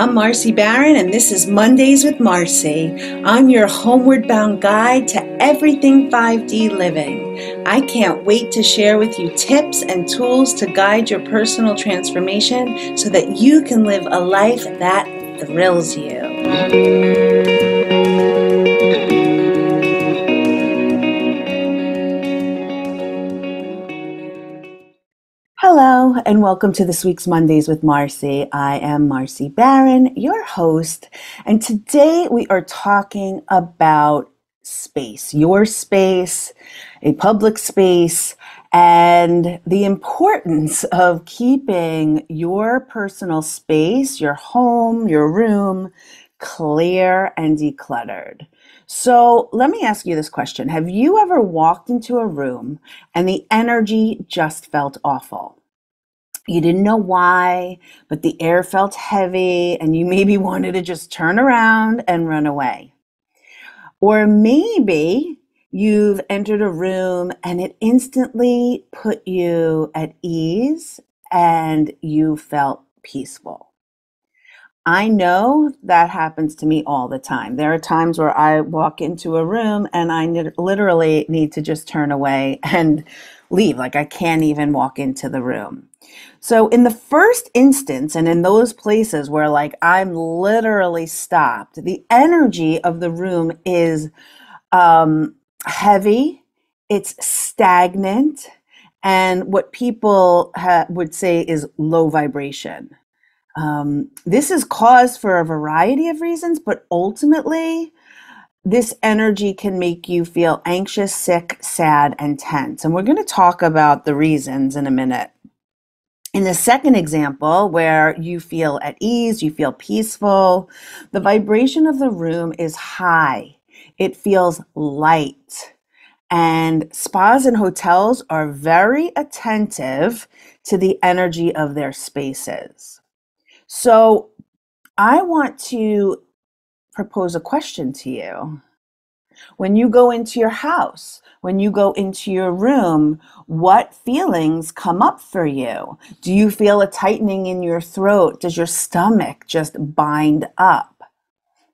I'm Marcy Barron, and this is Mondays with Marcy. I'm your homeward bound guide to everything 5D living. I can't wait to share with you tips and tools to guide your personal transformation so that you can live a life that thrills you. Hello, and welcome to this week's Mondays with Marcy. I am Marcy Barron, your host, and today we are talking about space, your space, a public space, and the importance of keeping your personal space, your home, your room, clear and decluttered. So let me ask you this question. Have you ever walked into a room and the energy just felt awful? You didn't know why, but the air felt heavy and you maybe wanted to just turn around and run away. Or maybe you've entered a room and it instantly put you at ease and you felt peaceful. I know that happens to me all the time. There are times where I walk into a room and I literally need to just turn away and leave. Like I can't even walk into the room. So in the first instance, and in those places where like I'm literally stopped, the energy of the room is heavy, it's stagnant, and what people would say is low vibration. This is caused for a variety of reasons, but ultimately, this energy can make you feel anxious, sick, sad, and tense. And we're going to talk about the reasons in a minute. In the second example, where you feel at ease, you feel peaceful, the vibration of the room is high. It feels light. And spas and hotels are very attentive to the energy of their spaces. So I want to propose a question to you. When you go into your house, when you go into your room, what feelings come up for you? Do you feel a tightening in your throat? Does your stomach just bind up?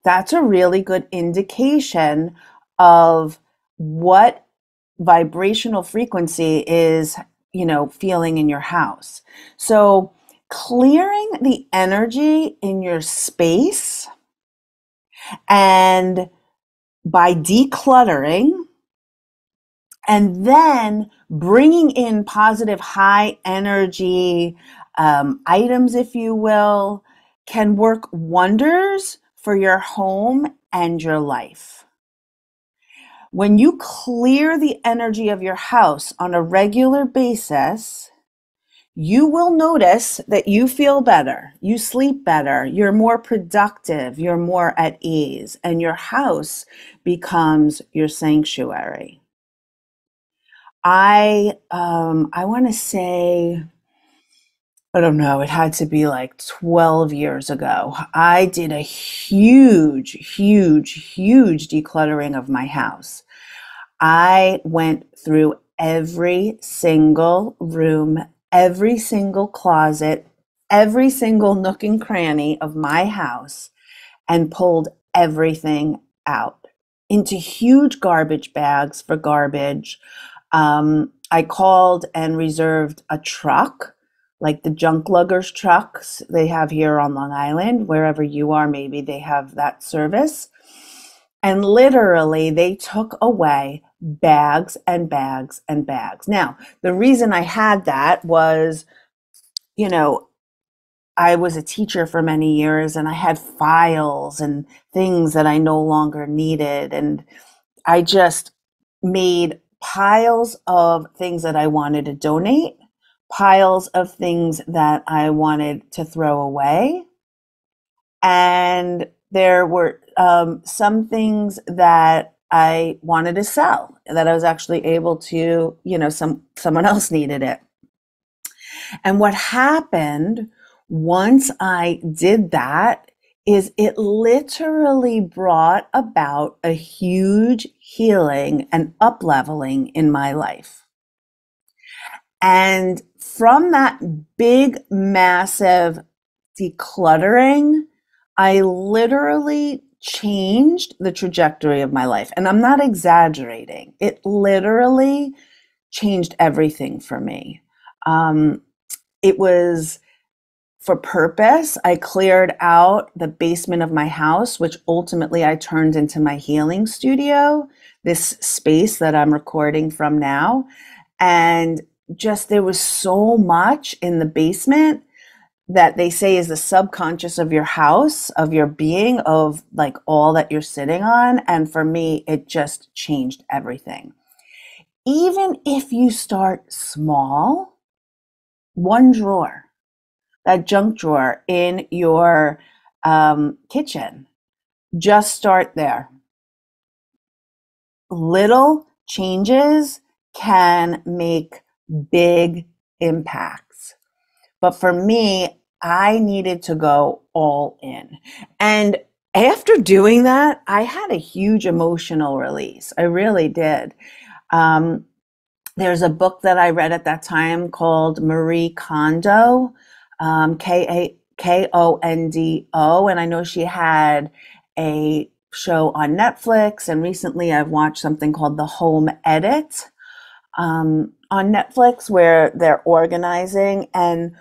That's a really good indication of what vibrational frequency is, feeling in your house. So clearing the energy in your space and by decluttering and then bringing in positive high energy items, if you will, can work wonders for your home and your life. When you clear the energy of your house on a regular basis, you will notice that you feel better, you sleep better, you're more productive, you're more at ease, and your house becomes your sanctuary. I want to say, I don't know, it had to be like 12 years ago. I did a huge decluttering of my house. I went through every single room, every single closet, every single nook and cranny of my house and pulled everything out into huge garbage bags for garbage. I called and reserved a truck, like the junk luggers trucks they have here on Long Island. Wherever you are, maybe they have that service. And literally, they took away bags and bags and bags. Now, the reason I had that was, I was a teacher for many years and I had files and things that I no longer needed. And I just made piles of things that I wanted to donate, piles of things that I wanted to throw away. And there were some things that I wanted to sell that I was actually able to, someone else needed it. And what happened once I did that is it literally brought about a huge healing and up-leveling in my life. And from that big, massive decluttering I literally changed the trajectory of my life. And I'm not exaggerating. It literally changed everything for me. It was for purpose. I cleared out the basement of my house, which ultimately I turned into my healing studio, this space that I'm recording from now. And just there was so much in the basement that they say is the subconscious of your house, of your being, of like all that you're sitting on. And for me, it just changed everything. Even if you start small, one drawer, that junk drawer in your kitchen, just start there. Little changes can make big impacts. But for me, I needed to go all in. And after doing that, I had a huge emotional release. I really did. Um, there's a book that I read at that time called Marie Kondo, Kondo. And I know she had a show on Netflix. And recently I've watched something called The Home Edit on Netflix, where they're organizing and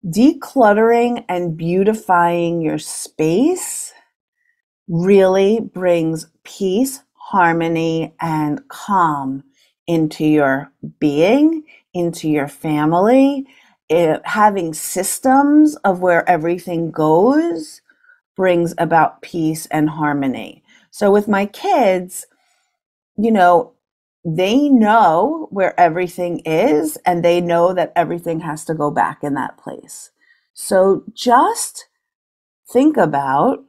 decluttering and beautifying your space really brings peace, harmony, and calm into your being, into your family. Having systems of where everything goes brings about peace and harmony. So with my kids, you know, they know where everything is and they know that everything has to go back in that place. So just think about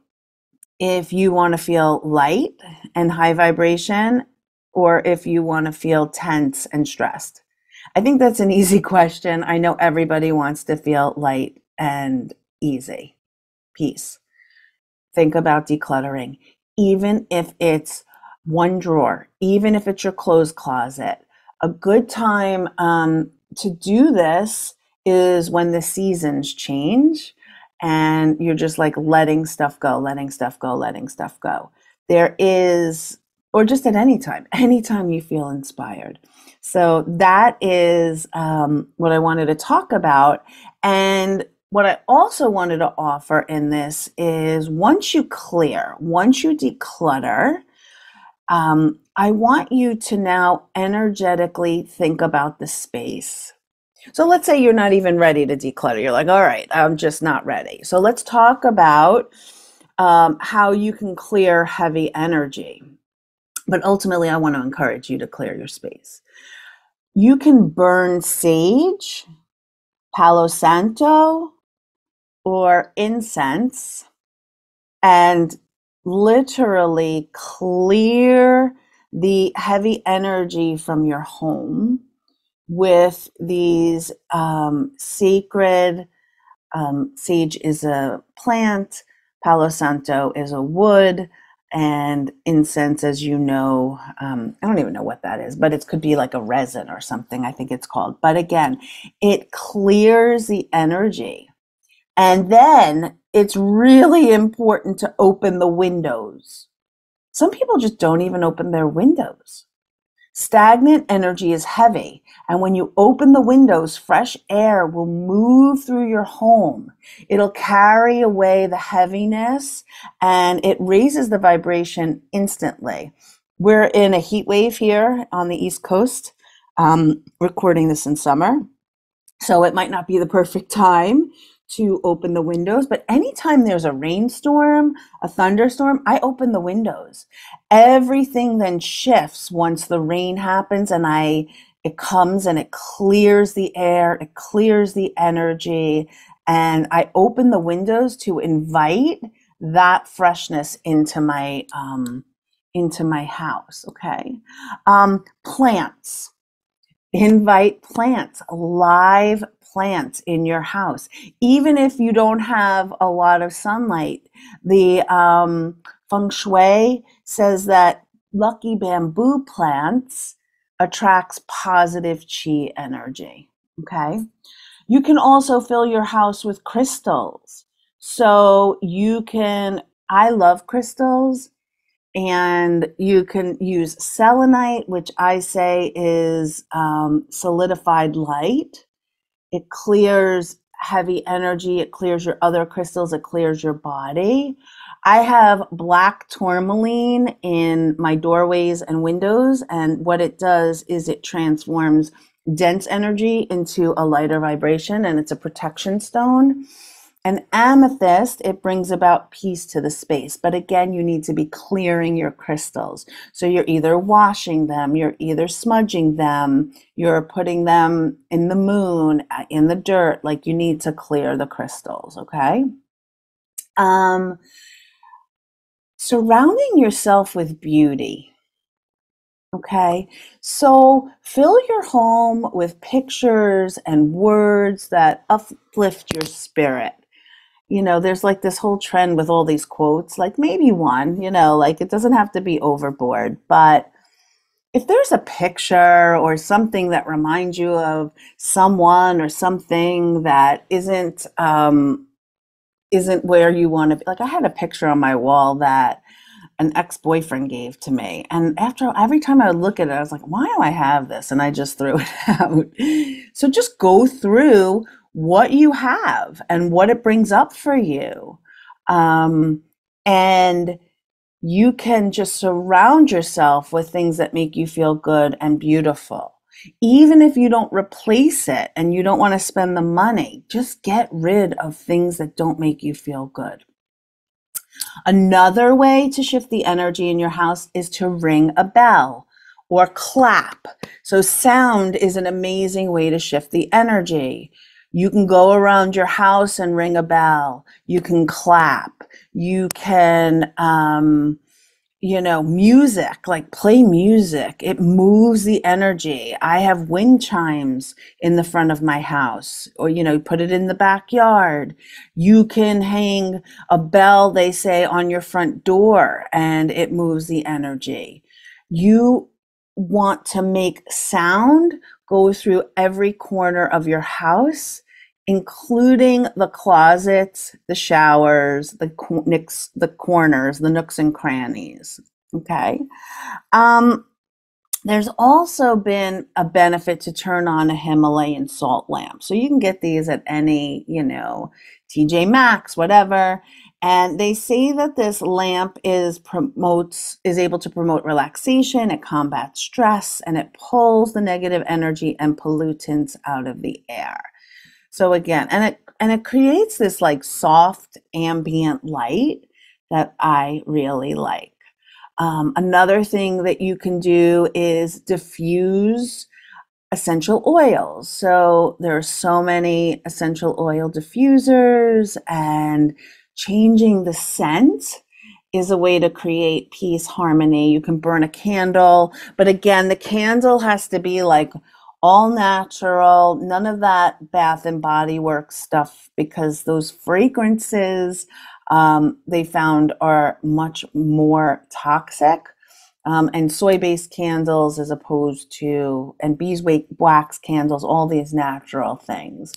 if you want to feel light and high vibration or if you want to feel tense and stressed. I think that's an easy question. I know everybody wants to feel light and easy. Peace. Think about decluttering, even if it's one drawer, even if it's your clothes closet. A good time to do this is when the seasons change and you're just like letting stuff go, letting stuff go, letting stuff go. There is, or just at anytime you feel inspired. So that is what I wanted to talk about. And what I also wanted to offer in this is once you declutter, I want you to now energetically think about the space. So let's say you're not even ready to declutter. You're like, all right, I'm just not ready. So let's talk about how you can clear heavy energy. But ultimately, I want to encourage you to clear your space. You can burn sage, Palo Santo, or incense and literally clear the heavy energy from your home with these sacred, sage is a plant, Palo Santo is a wood, and incense, as you know, I don't even know what that is, but it could be like a resin or something, I think it's called. But again, it clears the energy. And then it's really important to open the windows. Some people just don't even open their windows. Stagnant energy is heavy, and when you open the windows, fresh air will move through your home. It'll carry away the heaviness, and it raises the vibration instantly. We're in a heat wave here on the East Coast, recording this in summer, so it might not be the perfect time to open the windows, but anytime there's a rainstorm, a thunderstorm, I open the windows. Everything then shifts once the rain happens and it comes and it clears the air, it clears the energy, and I open the windows to invite that freshness into my house. Okay. Plants. Invite plants, live plants in your house. Even if you don't have a lot of sunlight, the feng shui says that lucky bamboo plants attracts positive chi energy. Okay. You can also fill your house with crystals. So I love crystals, and you can use selenite, which I say is solidified light. It clears heavy energy, it clears your other crystals, it clears your body. I have black tourmaline in my doorways and windows, and what it does is it transforms dense energy into a lighter vibration, and it's a protection stone. And amethyst, it brings about peace to the space. But again, you need to be clearing your crystals. So you're either washing them, you're either smudging them, you're putting them in the moon, in the dirt. Like, you need to clear the crystals, okay? Surrounding yourself with beauty. Okay, so fill your home with pictures and words that uplift your spirit. There's like this whole trend with all these quotes, like maybe one, like it doesn't have to be overboard, but if there's a picture or something that reminds you of someone or something that isn't where you want to be. Like, I had a picture on my wall that an ex-boyfriend gave to me, and every time I would look at it, I was like, why do I have this? And I just threw it out. So just go through what you have and what it brings up for you, and you can just surround yourself with things that make you feel good and beautiful. Even if you don't replace it and you don't want to spend the money, just get rid of things that don't make you feel good. Another way to shift the energy in your house is to ring a bell or clap. So sound is an amazing way to shift the energy. You can go around your house and ring a bell. You can clap. You can, music, like play music. It moves the energy. I have wind chimes in the front of my house, or, put it in the backyard. You can hang a bell, they say, on your front door, and it moves the energy. You want to make sound go through every corner of your house, including the closets, the showers, the corners, the nooks and crannies. Okay. There's also been a benefit to turn on a Himalayan salt lamp. So you can get these at any, TJ Maxx, whatever. And they say that this lamp is able to promote relaxation, it combats stress, and it pulls the negative energy and pollutants out of the air. So again, and it creates this like soft ambient light that I really like. Another thing that you can do is diffuse essential oils. So there are so many essential oil diffusers, and changing the scent is a way to create peace, harmony. You can burn a candle, but again, the candle has to be like all natural, none of that Bath and Body Works stuff, because those fragrances they found are much more toxic. And soy-based candles as opposed to, and beeswax candles, all these natural things.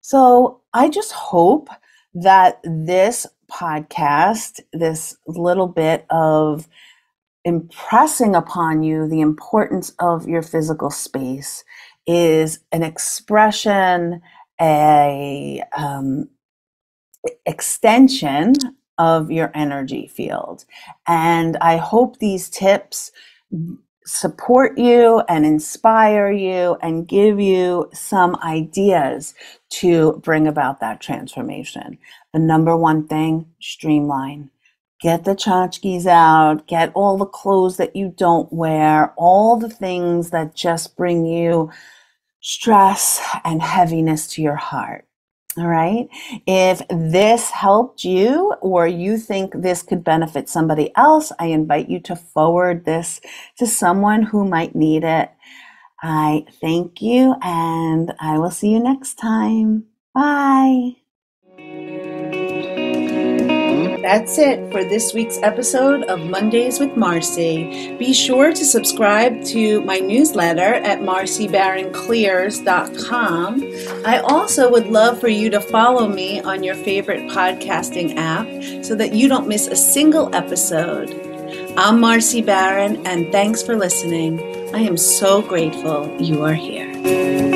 So I just hope that this podcast, this little bit of impressing upon you the importance of your physical space, is an expression, a extension of your energy field. And I hope these tips support you and inspire you and give you some ideas to bring about that transformation. The number one thing, streamline. Get the tchotchkes out, get all the clothes that you don't wear, all the things that just bring you stress and heaviness to your heart. All right. If this helped you, or you think this could benefit somebody else, I invite you to forward this to someone who might need it. I thank you, and I will see you next time. Bye. That's it for this week's episode of Mondays with Marcy. Be sure to subscribe to my newsletter at marcybaronclears.com. I also would love for you to follow me on your favorite podcasting app so that you don't miss a single episode. I'm Marcy Baron, and thanks for listening. I am so grateful you are here.